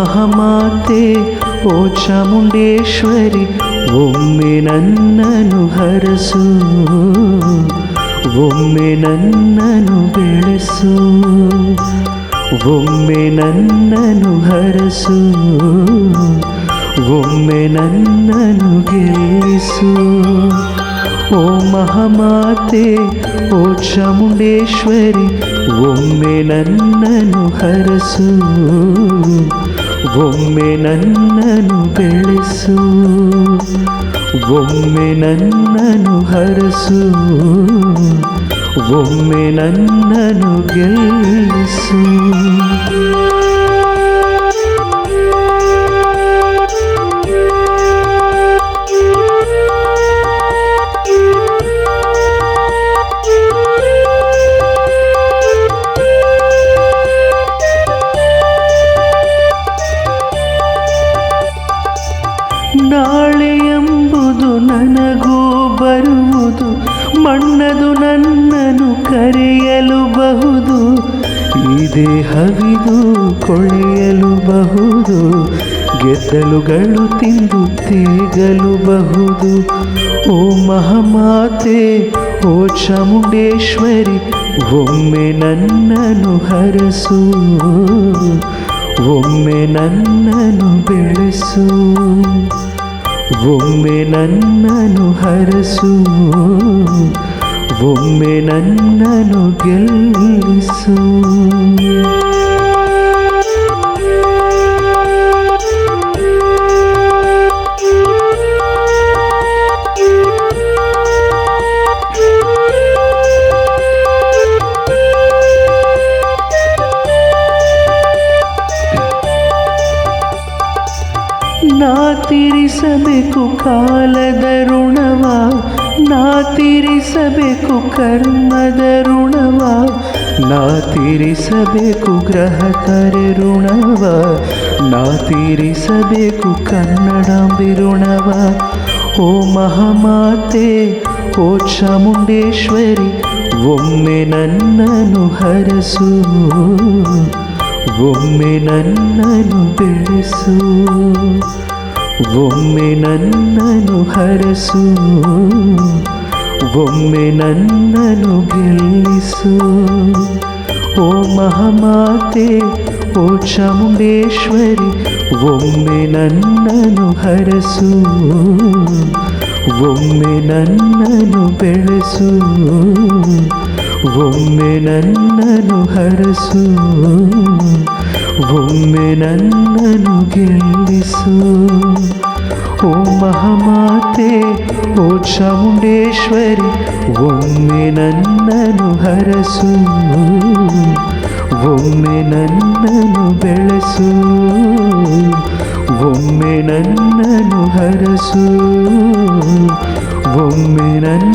ಮಹಾಮಾತೆ ಓ ಚಾಮುಂಡೇಶ್ವರಿ ಒಮ್ಮೆ ನನ್ನನ್ನು ಹರಸು, ಒಮ್ಮೆ ನನ್ನನ್ನು ಬೆಳೆಸು, ಒಮ್ಮೆ ನನ್ನನ್ನು ಹರಸು, ಒಮ್ಮೆ ನನ್ನನ್ನು ಗೆಲ್ಲಿಸು. ಓ ಮಹಾಮಾತೆ ಓ ಚಾಮುಂಡೇಶ್ವರಿ ಒಮ್ಮೆ ನನ್ನನ್ನು ಹರಸು, ಒಮ್ಮೆ ನನ್ನನ್ನು ಬೆಳೆಸು, ಒಮ್ಮೆ ನನ್ನನ್ನು ಹರಸು, ಒಮ್ಮೆ ನನ್ನನ್ನು ಗೆಲ್ಲಿಸು. ನಾಳೆ ಎಂಬುದು ನನಗೂ ಬರುವುದು, ಮಣ್ಣದು ನನ್ನನ್ನು ಕರೆಯಲು ಬಹುದು, ಈ ದೇಹವಿದು ಕೊಳೆಯಲು ಬಹುದು, ಗೆದ್ದಲುಗಳು ತಿಂದು ತೇಗಲು ಬಹುದು. ಓ ಮಹಾಮಾತೆ ಓ ಚಾಮುಂಡೇಶ್ವರಿ ಒಮ್ಮೆ ನನ್ನನ್ನು ಹರಸು, ಒಮ್ಮೆ ನನ್ನನ್ನು ಬೆಳೆಸು, ಒಮ್ಮೆ ನನ್ನನ್ನು ಹರಸು, ಒಮ್ಮೆ ನನ್ನನ್ನು ಗೆಲ್ಲಿಸು. ನಾ ತೀರಿಸಬೇಕು ಕಾಲದ ಋಣವ, ನಾ ತೀರಿಸಬೇಕು ಕರ್ಮದ ಋಣವ, ನಾ ತೀರಿಸಬೇಕು ಗ್ರಹತಾರೆ ಋಣವ, ನಾ ತೀರಿಸಬೇಕು ಕನ್ನಡಾಂಬೆ ಋಣವ. ಓ ಮಹಾಮಾತೆ ಓ ಚಾಮುಂಡೇಶ್ವರಿ ಒಮ್ಮೆ ನನ್ನನ್ನು ಹರಸು, ಒಮ್ಮೆ ನನ್ನನ್ನು ಬೆಳೆಸು, ಒಮ್ಮೆ ನನ್ನನ್ನು ಹರಸು, ಒಮ್ಮೆ ನನ್ನನ್ನು ಗೆಲ್ಲಿಸು. ಓ ಮಹಾಮಾತೆ ಓ ಚಾಮುಂಡೇಶ್ವರಿ ಒಮ್ಮೆ ನನ್ನನ್ನು ಹರಸು, ಒಮ್ಮೆ ನನ್ನನ್ನು ಬೆಳೆಸು, ಒಮ್ಮೆ ನನ್ನನ್ನು ಹರಸು, ಒಮ್ಮೆ ನನ್ನನ್ನು ಗೆಲ್ಲಿಸು. ಓ ಮಹಾಮಾತೆ ಓ ಚಾಮುಂಡೇಶ್ವರಿ ಒಮ್ಮೆ ನನ್ನನ್ನು ಹರಸು, ಒಮ್ಮೆ ನನ್ನನ್ನು ಬೆಳೆಸು, ಒಮ್ಮೆ ನನ್ನನ್ನು ಹರಸು, ಒಮ್ಮೆ ನನ್ನ